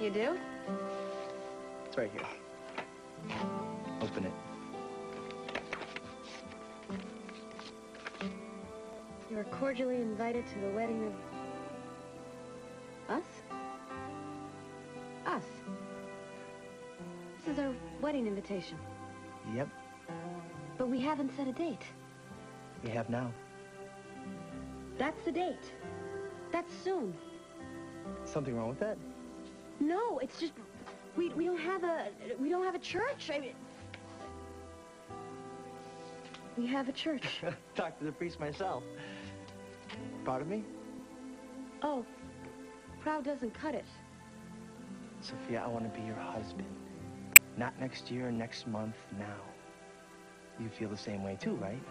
You do? It's right here. Open it. You are cordially invited to the wedding of... Us? Us. This is our wedding invitation. Yep, But we haven't set a date. we have now. That's the date. That's soon. Something wrong with that? No, it's just... We don't have a church. I mean... We have a church. Talk to the priest myself. Proud of me? Oh, proud doesn't cut it. Sophia, I want to be your husband. Not next year, next month, now. You feel the same way too, right?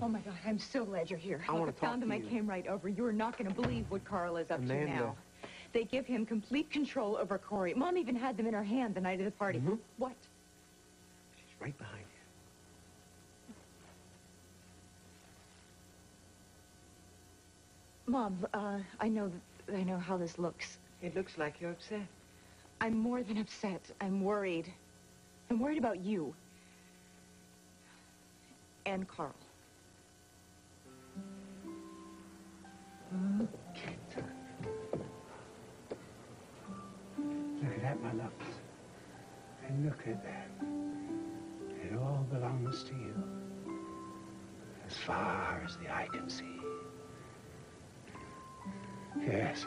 Oh, my God, I'm so glad you're here. I want to talk found him. to I you. came right over. You're not going to believe what Carl is up to Amanda. now. They give him complete control over Corey. Mom even had them in her hand the night of the party. Mm-hmm. What? She's right behind you. Mom, I know how this looks. It looks like you're upset. I'm more than upset. I'm worried. I'm worried about you. And Carl. Look at that, my loves. And look at that. It all belongs to you. As far as the eye can see. Yes.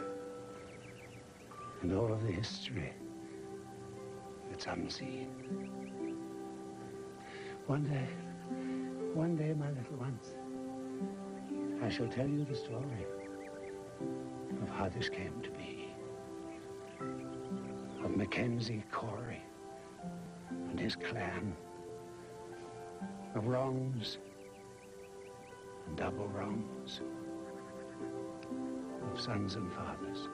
And all of the history that's unseen. One day, my little ones, I shall tell you the story of how this came to be. Of Mackenzie Corey and his clan. Of wrongs and double wrongs. Of sons and fathers.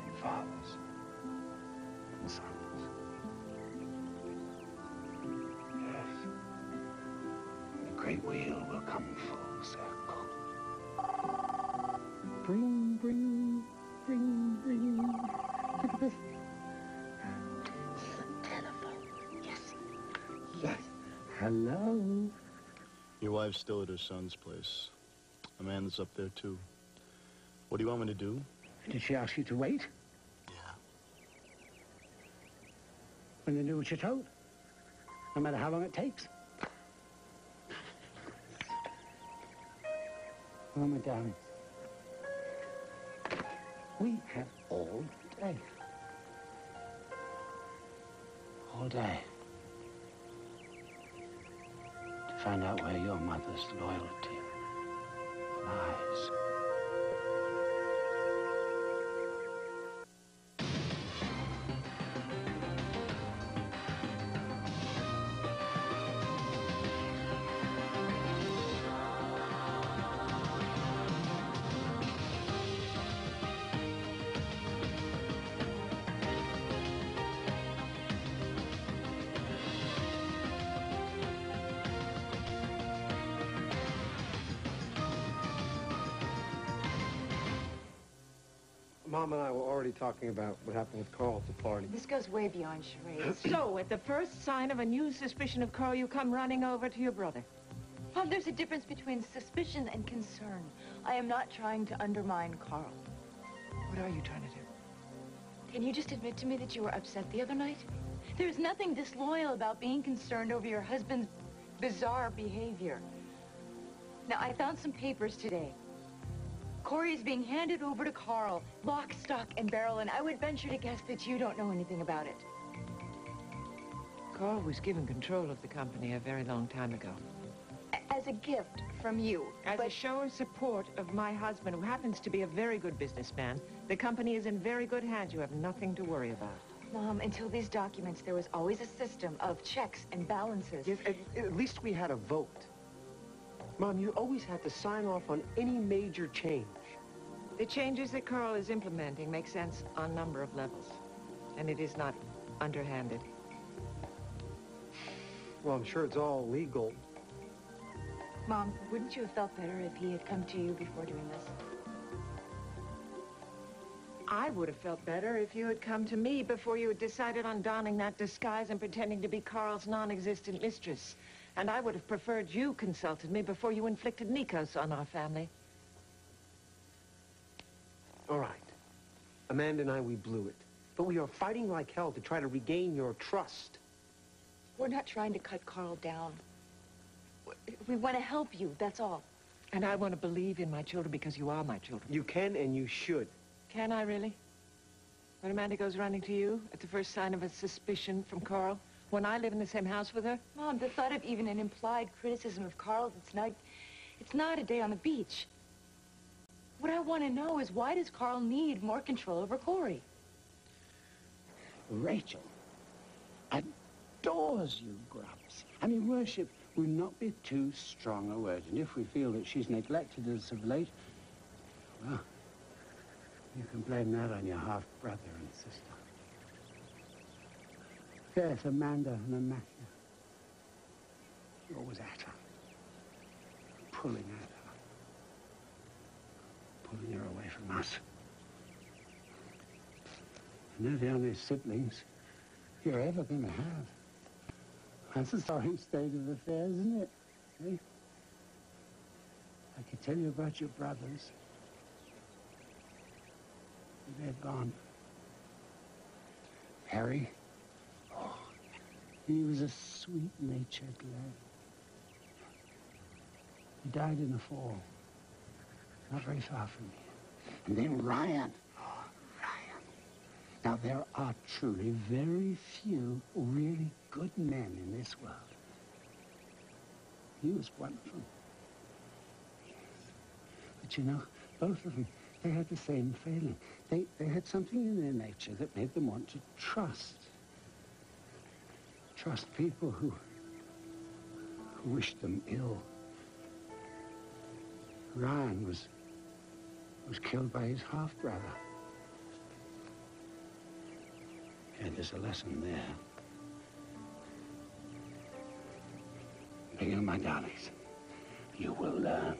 And fathers and sons. Yes. The great wheel will come full circle. Bring, bring, bring, bring. Look at this. The telephone. Yes. Yes. Hello. Your wife's still at her son's place. Amanda's up there, too. What do you want me to do? Did she ask you to wait? Yeah. When you do what you're told? No matter how long it takes? Oh, my darling. We have all day. All day. To find out where your mother's loyalty lies. Mom and I were already talking about what happened with Carl at the party. This goes way beyond charades. So, at the first sign of a new suspicion of Carl, you come running over to your brother. Mom, there's a difference between suspicion and concern. I am not trying to undermine Carl. What are you trying to do? Can you just admit to me that you were upset the other night? There's nothing disloyal about being concerned over your husband's bizarre behavior. Now, I found some papers today. Corey is being handed over to Carl, lock, stock, and barrel, and I would venture to guess that you don't know anything about it. Carl was given control of the company a very long time ago. As a gift from you. As a show of support of my husband, who happens to be a very good businessman, the company is in very good hands. You have nothing to worry about. Mom, until these documents, there was always a system of checks and balances. Yes, at least we had a vote. Mom, you always had to sign off on any major change. The changes that Carl is implementing make sense on a number of levels, and it is not underhanded. Well, I'm sure it's all legal. Mom, wouldn't you have felt better if he had come to you before doing this? I would have felt better if you had come to me before you had decided on donning that disguise and pretending to be Carl's non-existent mistress. And I would have preferred you consulted me before you inflicted Nikos on our family. All right. Amanda and I, we blew it. But we are fighting like hell to try to regain your trust. We're not trying to cut Carl down. We want to help you, that's all. And I want to believe in my children because you are my children. You can and you should. Can I really? When Amanda goes running to you at the first sign of a suspicion from Carl? When I live in the same house with her? Mom, the thought of even an implied criticism of Carl, it's not a day on the beach. What I want to know is, why does Carl need more control over Corey? Rachel adores you, Grubs. I mean, worship would not be too strong a word. And if we feel that she's neglected us of late, well, you can blame that on your half-brother and sister. Yes, Amanda and Matthew. You're always at her. Pulling at her. Pulling her away from us. And they're the only siblings you're ever going to have. That's a sorry state of affairs, isn't it? Eh? I could tell you about your brothers. They're gone. Harry, oh, he was a sweet-natured lad. He died in the fall, not very far from here. And then Ryan. Oh, Ryan. Now, there are truly very few really good men in this world. He was one of them. But you know, both of them, they had the same failing. They had something in their nature that made them want to trust. Trust people who wished them ill. Ryan was killed by his half-brother. And there's a lesson there. Begin, my darlings. You will learn.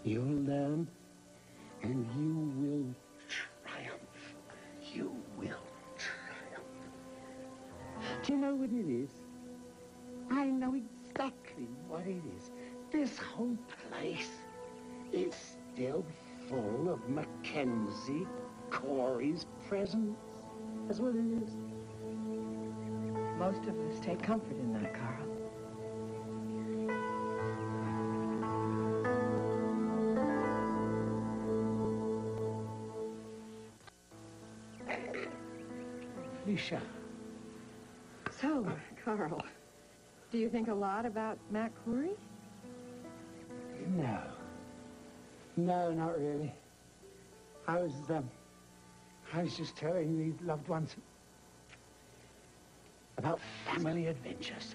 You'll learn, and you will triumph. You will triumph. Do you know what it is? I know exactly what it is. This whole place is still full of Mackenzie Corey's presence. That's what it is. Most of us take comfort in that, Carl. Felicia. So, Carl, do you think a lot about Matt Corey? No. No, not really. I was just telling these loved ones about family adventures.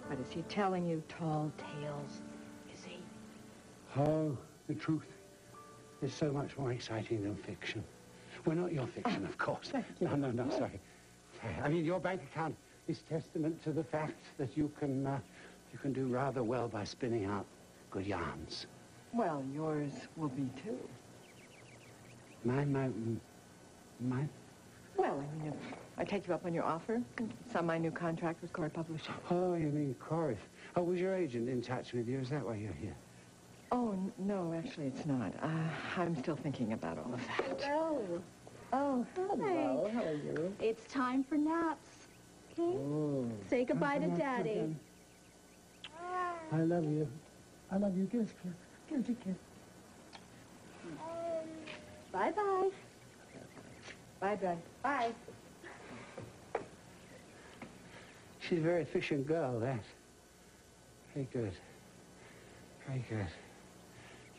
But is he telling you tall tales? Is he? Oh, the truth is so much more exciting than fiction. Well, not your fiction, of course. No, sorry. I mean, your bank account is testament to the fact that you can do rather well by spinning out good yarns. Well, yours will be too. Mine? Well, I mean, if I take you up on your offer, sign my new contract with Corey Publishing. Oh, you mean Corey. Oh, was your agent in touch with you? Is that why you're here? Oh, no, actually, it's not. I'm still thinking about all of that. Oh, Hello, how are you? it's time for naps. Okay? Oh. Say goodbye to Daddy. I love you. I love you. Give us a kiss. Give us a kiss. Bye-bye. Bye, Dad. Bye. She's a very efficient girl, that. Very good. Very good.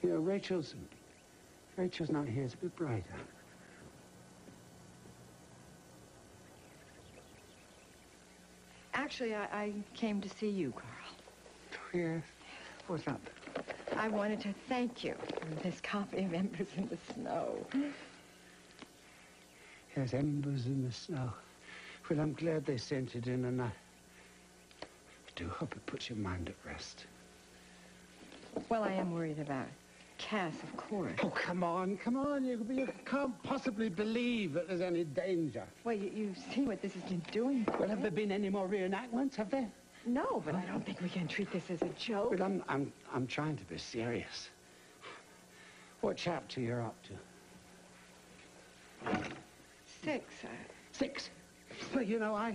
You know, Rachel's not here. It's a bit brighter. Actually, I came to see you, Carl. Yes. What's up? I wanted to thank you for this copy of Embers in the Snow. Yes, Embers in the Snow. Well, I'm glad they sent it in, and I do hope it puts your mind at rest. Well, I am worried about Cass, of course. Oh, come on, come on. You can't possibly believe that there's any danger. Well, you see what this has been doing. Well, have there been any more reenactments, have there? No, but I don't think we can treat this as a joke. But I'm trying to be serious. What chapter you're up to? 6. 6? Well, you know, I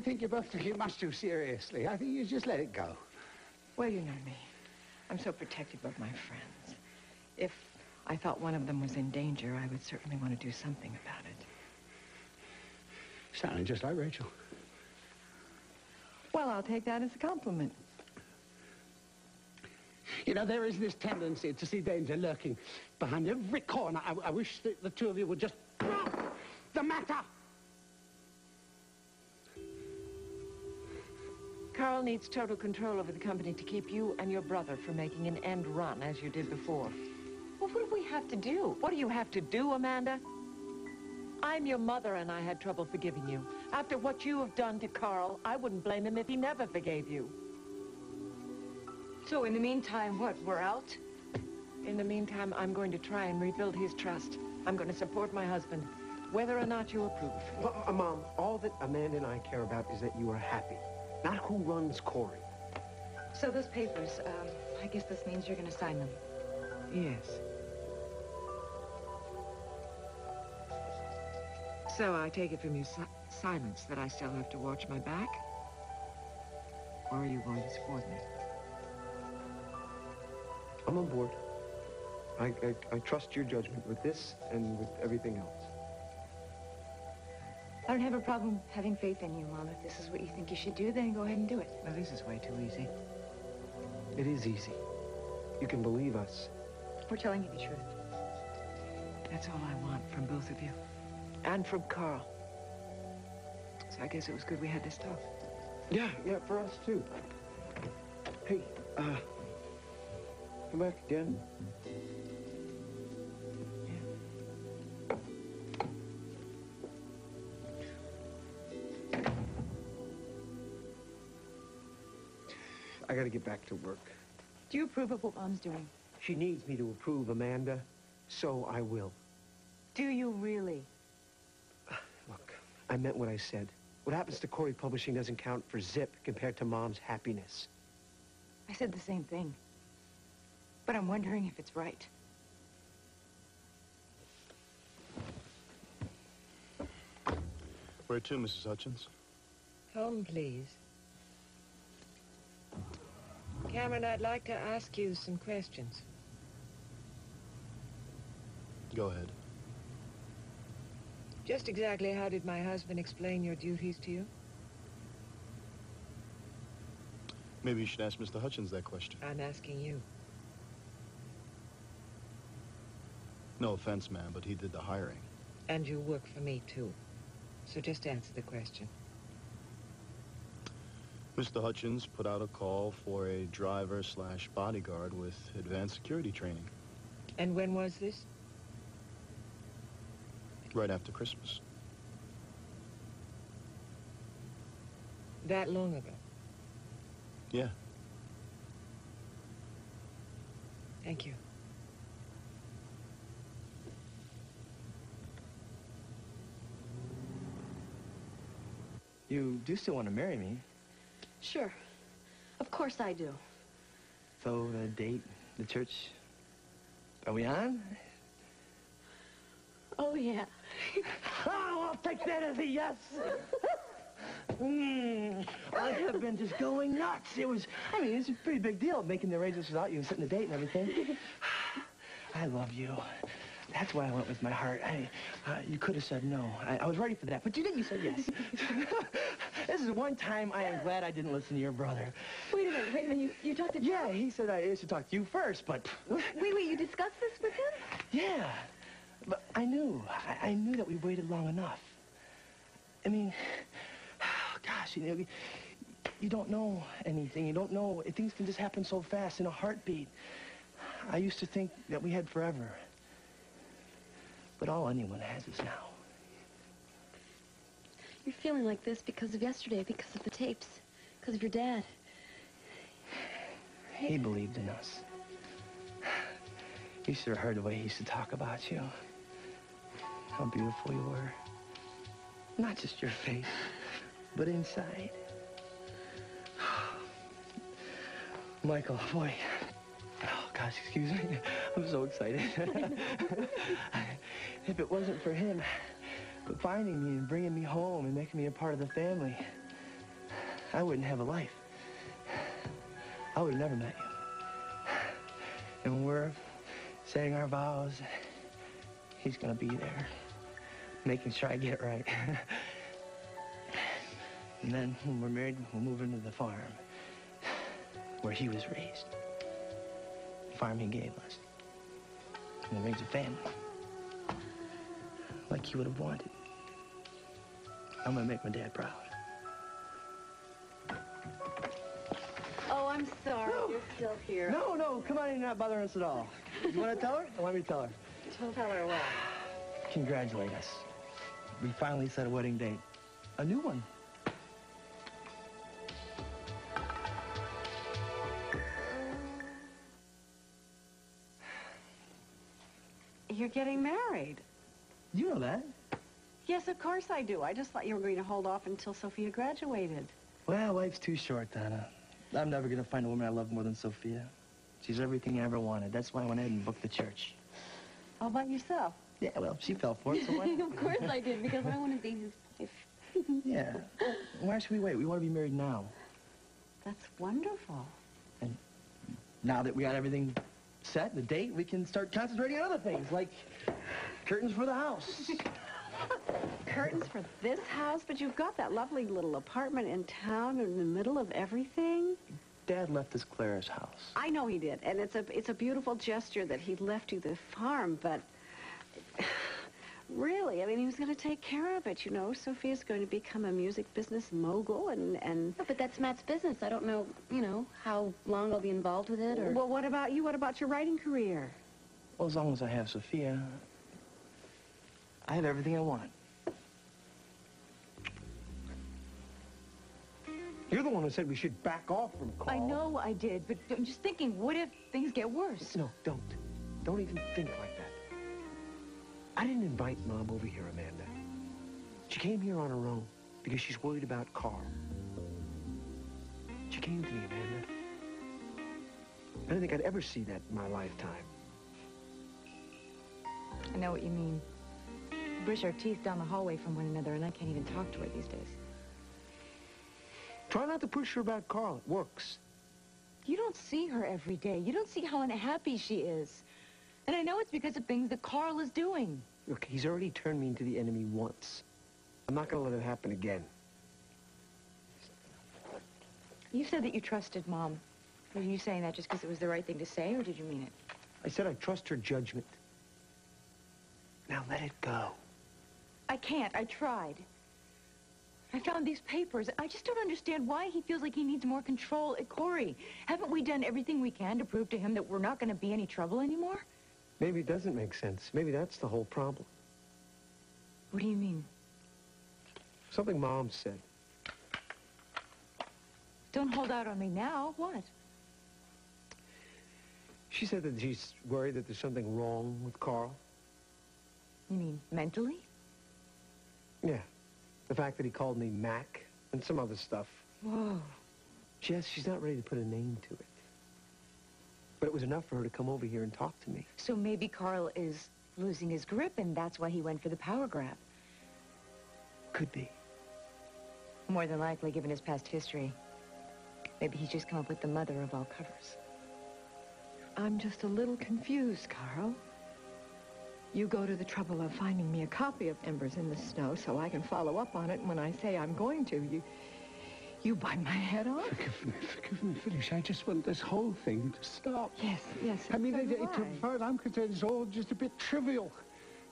think you're both taking it much too seriously. I think you just let it go. Well, you know me. I'm so protective of my friends. If I thought one of them was in danger, I would certainly want to do something about it. Sounding just like Rachel. Well, I'll take that as a compliment. You know, there is this tendency to see danger lurking behind every corner. I wish that the two of you would just drop the matter. Carl needs total control over the company to keep you and your brother from making an end run as you did before. Well, what do we have to do? What do you have to do, Amanda? I'm your mother, and I had trouble forgiving you. After what you have done to Carl, I wouldn't blame him if he never forgave you. So in the meantime, what, we're out? In the meantime, I'm going to try and rebuild his trust. I'm going to support my husband, whether or not you approve. Well, Mom, all that Amanda and I care about is that you are happy, not who runs Corey. So those papers, I guess this means you're going to sign them. Yes. So I take it from your silence that I still have to watch my back? Or are you going to support me? I'm on board. I trust your judgment with this and with everything else. I don't have a problem having faith in you, Mom. If this is what you think you should do, then go ahead and do it. Well, this is way too easy. It is easy. You can believe us. We're telling you the truth. That's all I want from both of you. And from Carl. So I guess it was good we had this talk. Yeah, for us too. Hey, come back again. I gotta get back to work. Do you approve of what Mom's doing? She needs me to approve, Amanda, so I will. Do you really? Look, I meant what I said. What happens to Corey Publishing doesn't count for zip compared to Mom's happiness. I said the same thing. But I'm wondering if it's right. Where to, Mrs. Hutchins? Home, please. Cameron, I'd like to ask you some questions. Go ahead. Just exactly how did my husband explain your duties to you? Maybe you should ask Mr. Hutchins that question. I'm asking you. No offense, ma'am, but he did the hiring. And you work for me, too. So just answer the question. Mr. Hutchins put out a call for a driver/bodyguard with advanced security training. And when was this? Right after Christmas. That long ago? Yeah. Thank you. You do still want to marry me. Sure. Of course I do. So, the date, the church, are we on? Oh, yeah. Oh, I'll take that as a yes. I have been just going nuts. It's a pretty big deal making the arrangements without you and setting the date and everything. I love you. That's why I went with my heart. You could have said no. I was ready for that, but you didn't. You said yes. This is one time I am glad I didn't listen to your brother. Wait a minute. You talked to John? Yeah, he said I should talk to you first, but... Wait, you discussed this with him? Yeah, but I knew that we waited long enough. I mean, gosh, you don't know anything. You don't know. Things can just happen so fast in a heartbeat. I used to think that we had forever. But all anyone has is now. You're feeling like this because of yesterday, because of the tapes, because of your dad. He believed in us. You should have heard the way he used to talk about you. How beautiful you were. Not just your face, but inside. Michael, boy. Oh, gosh, excuse me. I'm so excited. If it wasn't for him finding me and bringing me home and making me a part of the family, I wouldn't have a life. I would have never met you. And when we're saying our vows, he's gonna be there, making sure I get it right. And then when we're married, we'll move into the farm where he was raised. The farm he gave us. And we'll raise a family. Like he would have wanted. I'm gonna make my dad proud. Oh, I'm sorry. No. You're still here. No, come on in. You're not bothering us at all. You want to tell her? I want me to tell her. Tell her what? Congratulate us. We finally set a wedding date. A new one. You're getting married. You know that. Yes, of course I do. I just thought you were going to hold off until Sophia graduated. Well, life's too short, Donna. I'm never going to find a woman I love more than Sophia. She's everything I ever wanted. That's why I went ahead and booked the church. All by yourself? Yeah, well, she fell for it, so why not? Of course I did, because I want to be his wife. Yeah. Why should we wait? We want to be married now. That's wonderful. And now that we got everything set, the date, we can start concentrating on other things, like curtains for the house. Curtains for this house? But you've got that lovely little apartment in town in the middle of everything. Dad left us Clara's house. I know he did, and it's a beautiful gesture that he left you the farm, but really, I mean, he was going to take care of it, you know. Sophia's going to become a music business mogul, and... Oh, but that's Matt's business. I don't know, you know, how long I'll be involved with it, or... Well, what about you? What about your writing career? Well, as long as I have Sophia, I have everything I want. You're the one who said we should back off from Carl. I know I did, but I'm just thinking, what if things get worse? No, don't. Don't even think like that. I didn't invite Mom over here, Amanda. She came here on her own because she's worried about Carl. She came to me, Amanda. I didn't think I'd ever see that in my lifetime. I know what you mean. We brush our teeth down the hallway from one another, and I can't even talk to her these days. Try not to push her about Carl. It works. You don't see her every day. You don't see how unhappy she is. And I know it's because of things that Carl is doing. Look, he's already turned me into the enemy once. I'm not going to let it happen again. You said that you trusted Mom. Were you saying that just because it was the right thing to say, or did you mean it? I said I trust her judgment. Now let it go. I can't. I tried. I found these papers. I just don't understand why he feels like he needs more control at Corey. Haven't we done everything we can to prove to him that we're not going to be any trouble anymore? Maybe it doesn't make sense. Maybe that's the whole problem. What do you mean? Something Mom said. Don't hold out on me now. What? She said that she's worried that there's something wrong with Carl. You mean mentally? Yeah. The fact that he called me Mac and some other stuff. Whoa. Jess, she's not ready to put a name to it. But it was enough for her to come over here and talk to me. So maybe Carl is losing his grip, and that's why he went for the power grab. Could be. More than likely, given his past history. Maybe he's just come up with the mother of all covers. I'm just a little confused, Carl. You go to the trouble of finding me a copy of Embers in the Snow so I can follow up on it, and when I say I'm going to, you bite my head off? Forgive me, Phyllis. I just want this whole thing to stop. Yes. I mean, so do as far as I'm concerned, it's all just a bit trivial.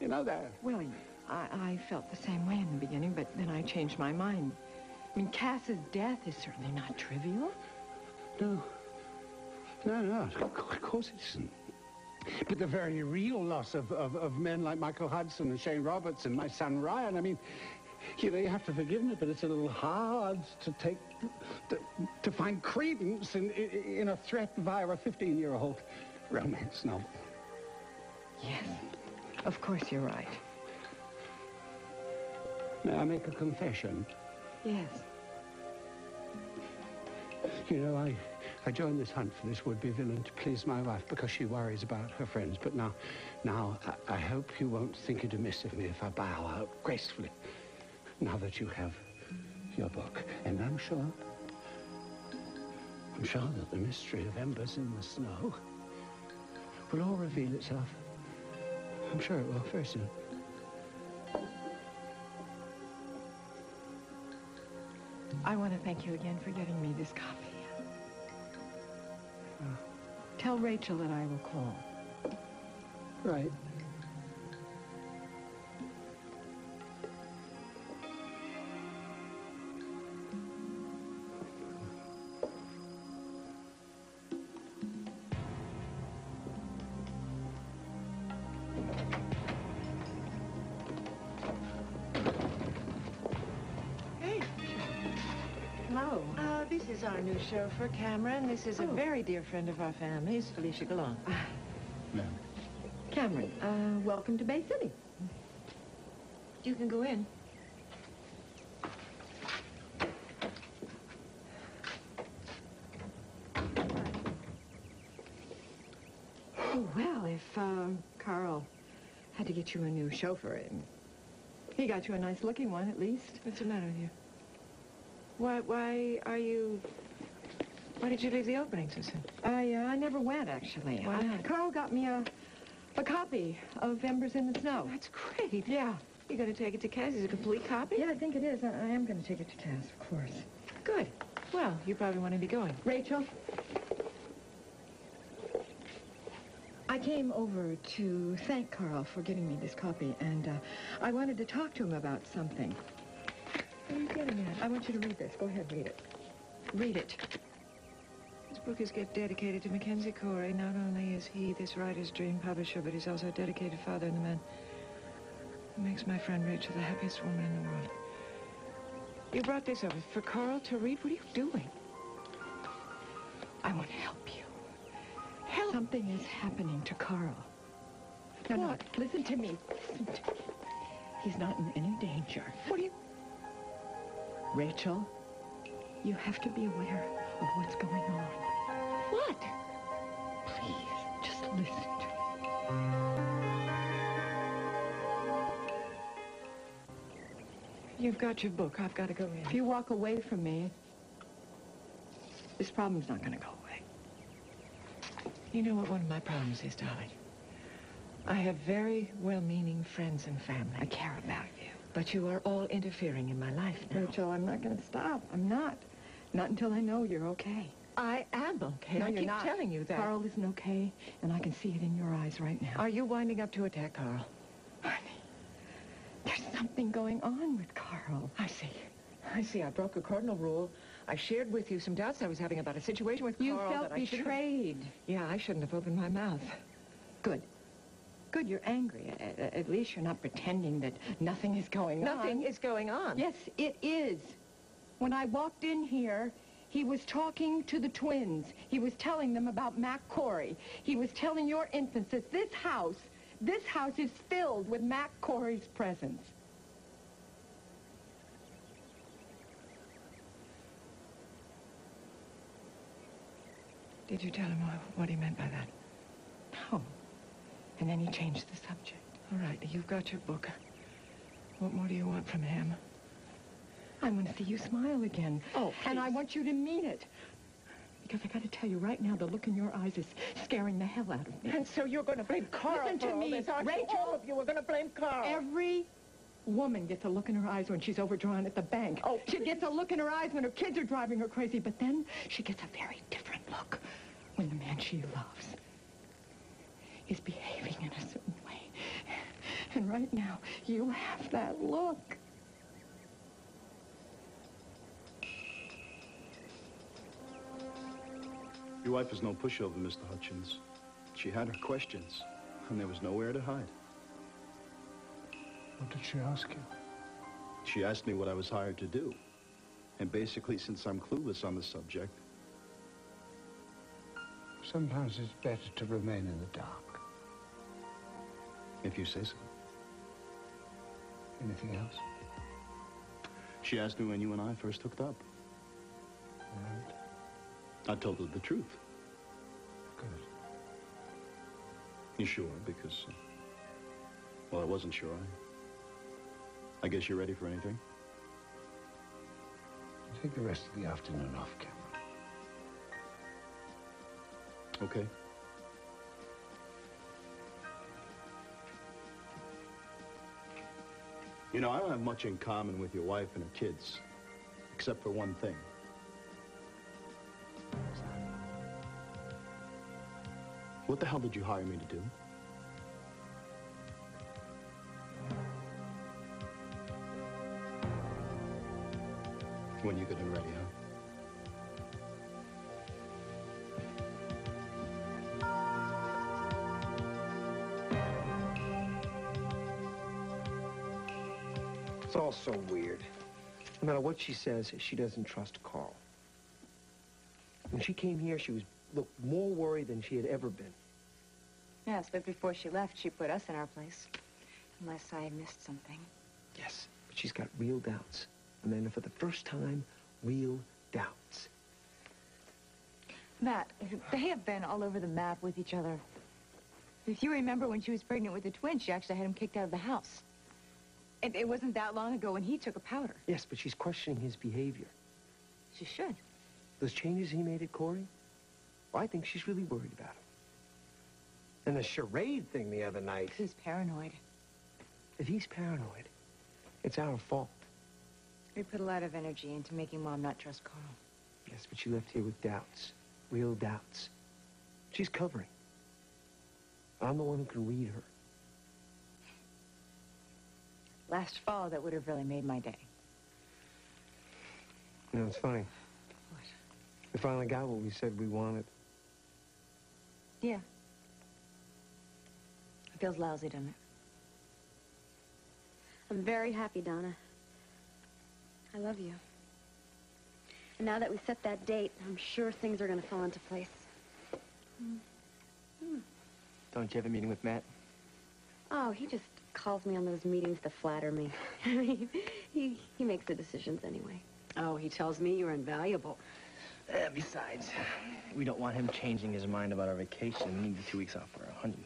You know that. Well, I felt the same way in the beginning, but then I changed my mind. I mean, Cass's death is certainly not trivial. No, of course it isn't. But the very real loss of men like Michael Hudson and Shane Roberts and my son Ryan, I mean, You know, you have to forgive me, but it's a little hard to find credence in a threat via a 15-year-old romance novel. Yes, of course you're right. May I make a confession? Yes. You know, I joined this hunt for this would-be villain to please my wife because she worries about her friends. But now, I hope you won't think it amiss of me if I bow out gracefully now that you have your book. And I'm sure that the mystery of embers in the snow will all reveal itself. I'm sure it will very soon. I want to thank you again for getting me this copy. Tell Rachel that I will call. Right. Hey. Hello. This is our new chauffeur, Cameron. This is a very dear friend of our family's, Felicia Gallant. Ma'am. Cameron, welcome to Bay City. You can go in. Oh, well, if Carl had to get you a new chauffeur, he got you a nice-looking one, at least. What's the matter with you? Why did you leave the opening so soon? I never went, actually. Why not? Carl got me a copy of Embers in the Snow. That's great. Yeah. You going to take it to Cass? Is it a complete copy? Yeah, I think it is. I am going to take it to Cass, of course. Good. Well, you probably want to be going. Rachel? I came over to thank Carl for getting me this copy, and I wanted to talk to him about something. What are you getting at? I want you to read this. Go ahead, read it. Read it. This book is dedicated to Mackenzie Corey. Not only is he this writer's dream publisher, but he's also a dedicated father and the man who makes my friend Rachel the happiest woman in the world. You brought this over for Carl to read? What are you doing? I want to help you. Help? Something is happening to Carl. No, what? No, listen to me. Listen to me. He's not in any danger. What are you... Rachel, you have to be aware of what's going on. What? Please, just listen to me. You've got your book. I've got to go in. If you walk away from me, this problem's not going to go away. You know what one of my problems is, darling? I have very well-meaning friends and family. I care about you. But you are all interfering in my life now. Rachel, I'm not going to stop. I'm not. Not until I know you're okay. I am okay. No, I keep telling you that. Carl isn't okay, and I can see it in your eyes right now. Are you winding up to attack Carl? Honey, there's something going on with Carl. I see. I broke a cardinal rule. I shared with you some doubts I was having about a situation with Carl. You felt betrayed. Yeah, I shouldn't have opened my mouth. Good. Good, you're angry. At least you're not pretending that nothing is going on. Nothing is going on. Yes, it is. When I walked in here, he was talking to the twins. He was telling them about Mac Corey. He was telling your infants that this house is filled with Mac Corey's presence. Did you tell him what he meant by that? No. And then he changed the subject. All right, you've got your book. What more do you want from him? I want to see you smile again. Oh, please. And I want you to mean it. Because I got to tell you right now, the look in your eyes is scaring the hell out of me. And so you're going to blame Carl. Listen to me, Rachel. All of you are going to blame Carl. Every woman gets a look in her eyes when she's overdrawn at the bank. Oh, she gets a look in her eyes when her kids are driving her crazy. But then she gets a very different look when the man she loves is behaving in a certain way. And right now, you have that look. Your wife is no pushover, Mr. Hutchins. She had her questions, and there was nowhere to hide. What did she ask you? She asked me what I was hired to do. And basically, since I'm clueless on the subject... Sometimes it's better to remain in the dark. If you say so. Anything else? She asked me when you and I first hooked up. Right. I told her the truth. Good. You sure? Because, well, I wasn't sure. I guess you're ready for anything? Take the rest of the afternoon off, Cameron. Okay. You know, I don't have much in common with your wife and her kids, except for one thing. What the hell did you hire me to do? When you getting ready, huh? It's all so weird. No matter what she says, she doesn't trust Carl. When she came here, she looked more worried than she had ever been. Yes, but before she left, she put us in our place. Unless I missed something. Yes, but she's got real doubts. Amanda, for the first time, real doubts. Matt, they have been all over the map with each other. If you remember when she was pregnant with the twins, she actually had him kicked out of the house. It wasn't that long ago when he took a powder. Yes, but she's questioning his behavior. She should. Those changes he made at Corey? Well, I think she's really worried about him. And the charade thing the other night. He's paranoid. If he's paranoid, it's our fault. We put a lot of energy into making Mom not trust Carl. Yes, but she left here with doubts. Real doubts. She's covering. I'm the one who can read her. Last fall, that would have really made my day. You know, it's funny. What? We finally got what we said we wanted. Yeah. It feels lousy, doesn't it? I'm very happy, Donna. I love you. And now that we set that date, I'm sure things are going to fall into place. Don't you have a meeting with Matt? Oh, he just calls me on those meetings to flatter me. I mean, he makes the decisions anyway. Oh, he tells me you're invaluable. Besides, we don't want him changing his mind about our vacation. We need the 2 weeks off for our honeymoon.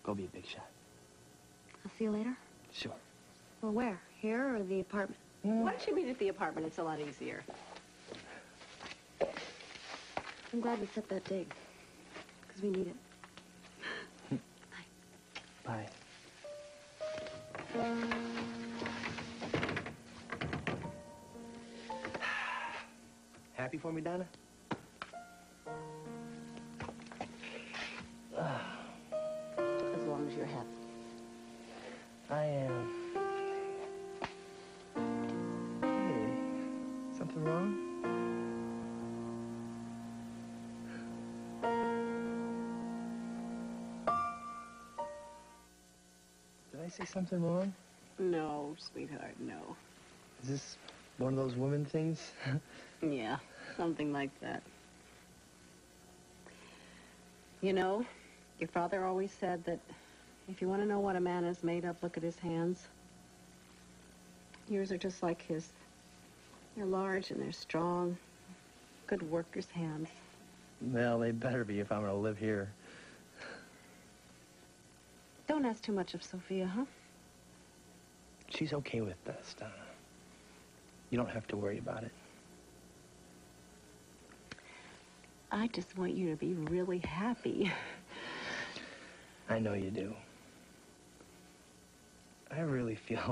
Go be a big shot. I'll see you later. Sure. Well, where? Here or the apartment? Why don't you meet at the apartment? It's a lot easier. I'm glad we set that date. Because we need it. Bye. Happy for me, Donna? As long as you're happy. I am. Hey, something wrong? Did I say something wrong? No, sweetheart, no. Is this one of those woman things? Yeah, something like that. You know, your father always said that if you want to know what a man is made of, look at his hands. Yours are just like his. They're large and they're strong. Good worker's hands. Well, they better be if I'm going to live here. Don't ask too much of Sophia, huh? She's okay with this, Donna. You don't have to worry about it. I just want you to be really happy. I know you do. I really feel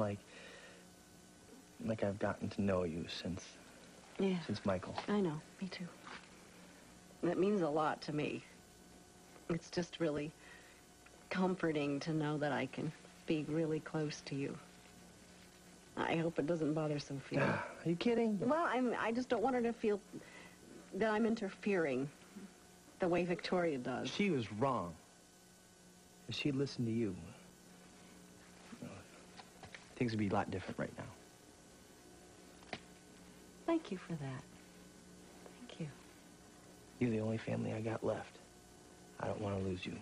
like I've gotten to know you since Michael. I know, me too. That means a lot to me. It's just really comforting to know that I can be really close to you. I hope it doesn't bother Sophia. Are you kidding? Well, I just don't want her to feel that I'm interfering the way Victoria does. She was wrong. If she'd listened to you, things would be a lot different right now. Thank you for that. Thank you. You're the only family I got left. I don't want to lose you.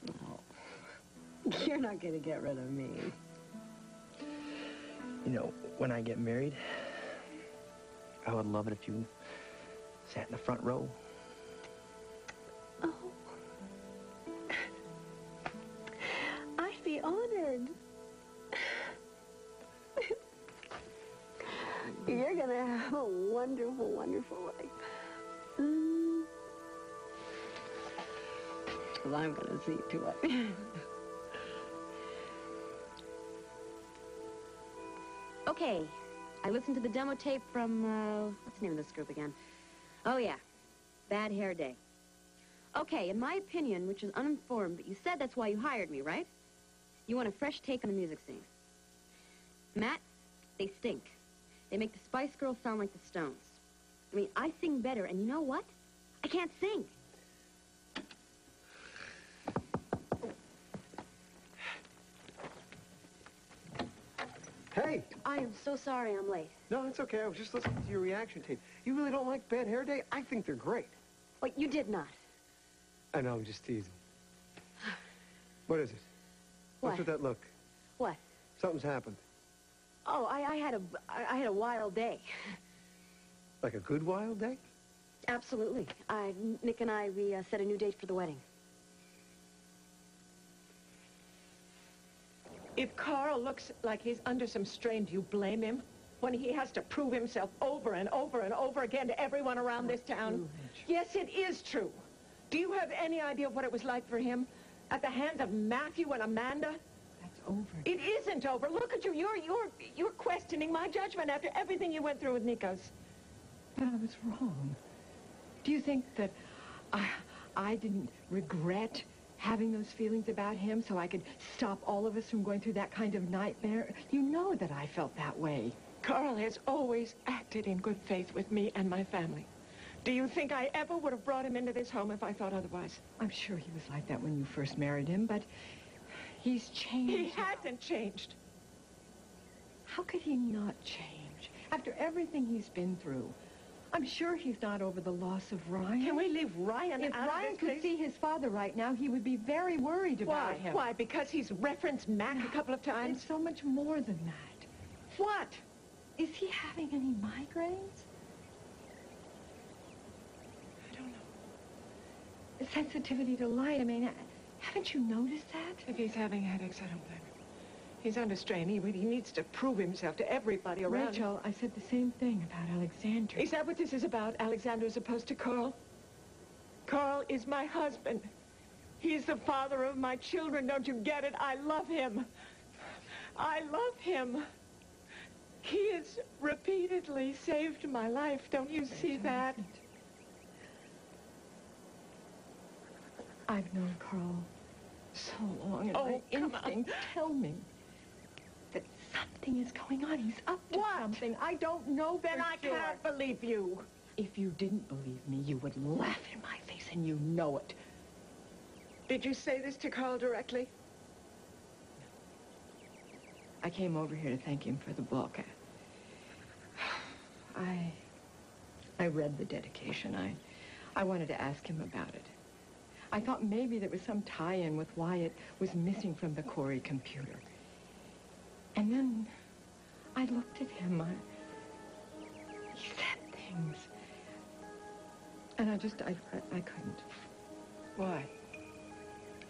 No. You're not going to get rid of me. You know, when I get married, I would love it if you sat in the front row. Oh. I'd be honored. You're going to have a wonderful, wonderful life. Well, I'm going to see to it. Okay, I listened to the demo tape from, what's the name of this group again? Oh, yeah, Bad Hair Day. Okay, in my opinion, which is uninformed, but you said that's why you hired me, right? You want a fresh take on the music scene. Matt, they stink. They make the Spice Girls sound like the Stones. I mean, I sing better, and you know what? I can't sing. Hey! I am so sorry I'm late. No, it's okay. I was just listening to your reaction tape. You really don't like Bad Hair Day? I think they're great. Wait, you did not. I know, I'm just teasing. What is it? What? What's with that look? What? Something's happened. Oh, I had a wild day. Like a good wild day? Absolutely. Nick and I, we set a new date for the wedding. If Carl looks like he's under some strain, do you blame him? When he has to prove himself over and over and over again to everyone around this town? Yes, it is true. Do you have any idea what it was like for him? At the hands of Matthew and Amanda? That's over. It isn't over. Look at you. You're questioning my judgment after everything you went through with Nikos. But I was wrong. Do you think that I didn't regret having those feelings about him so I could stop all of us from going through that kind of nightmare? You know that I felt that way. Carl has always acted in good faith with me and my family. Do you think I ever would have brought him into this home if I thought otherwise? I'm sure he was like that when you first married him, but he's changed. He hasn't changed. How could he not change? After everything he's been through, I'm sure he's not over the loss of Ryan. Can we leave Ryan If out Ryan of this, could please? see his father right now, he would be very worried about Why? him. Why? Because he's referenced Mac a couple of times? It's so much more than that. What? Is he having any migraines? I don't know. Sensitivity to light, I mean, haven't you noticed that? If he's having headaches, I don't blame him. He's under strain. He needs to prove himself to everybody around him. Rachel, I said the same thing about Alexander. Is that what this is about, Alexander, as opposed to Carl? Carl is my husband. He's the father of my children. Don't you get it? I love him. I love him. He has repeatedly saved my life. Don't you see that? I've known Carl so long, and Oh, my come on. instincts tell me that something is going on. He's up to What? something. I don't know Then for I sure. can't believe you. If you didn't believe me, you would laugh in my face, and you know it. Did you say this to Carl directly? I came over here to thank him for the book. I read the dedication. I wanted to ask him about it. I thought maybe there was some tie-in with why it was missing from the Corey computer. And then I looked at him. He said things. And I couldn't. Why?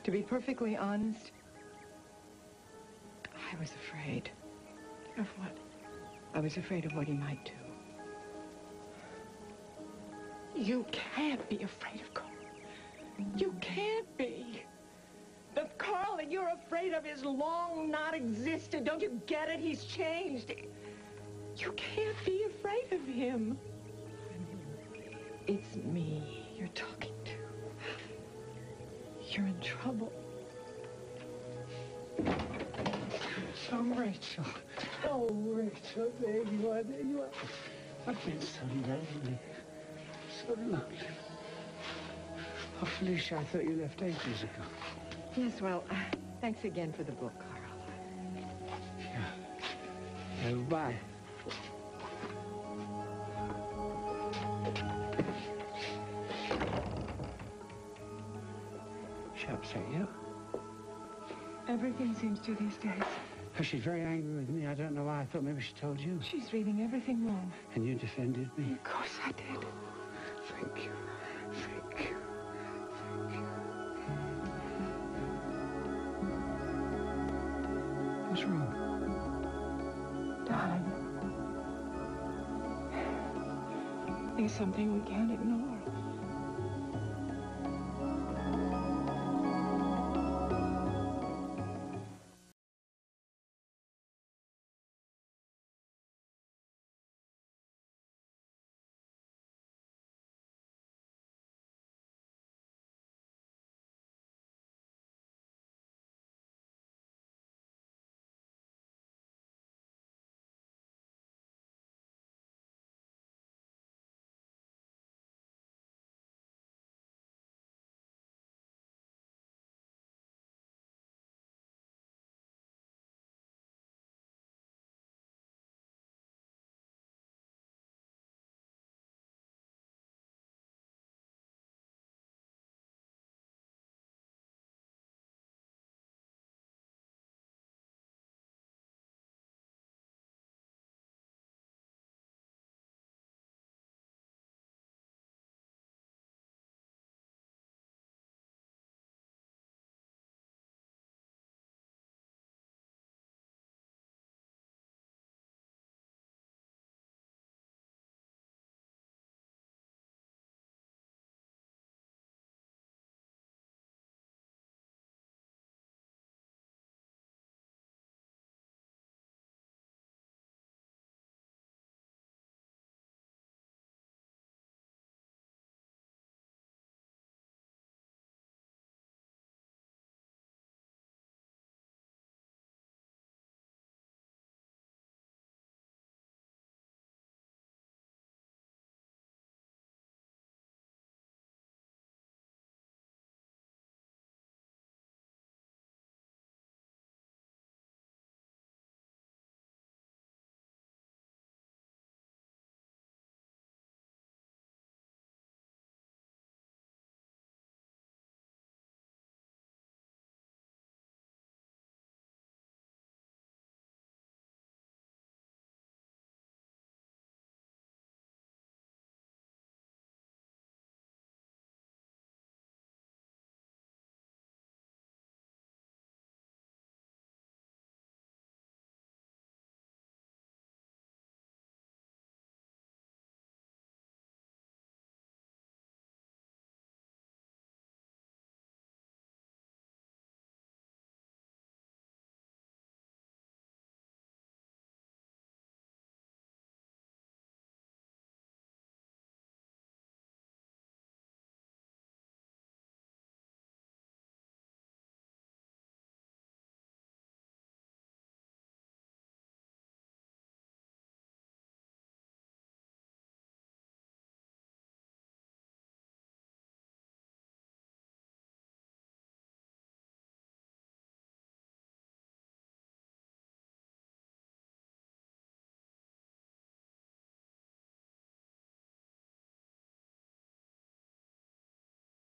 To be perfectly honest, I was afraid. Of what? I was afraid of what he might do. You can't be afraid of Carl. You can't be. The Carl that you're afraid of is long not existed. Don't you get it? He's changed. You can't be afraid of him. It's me you're talking to. You're in trouble. Oh, Rachel. Oh, Rachel, there you are, there you are. I've been so lonely. So lonely. Oh, Felicia, I thought you left ages ago. Yes, well, thanks again for the book, Carl. Bye. She upset you? Everything seems to these days. She's very angry with me. I don't know why. I thought maybe she told you. She's reading everything wrong. And you defended me? Of course I did. Thank you. Thank you. Thank you. What's wrong? Darling, there's something we can't ignore.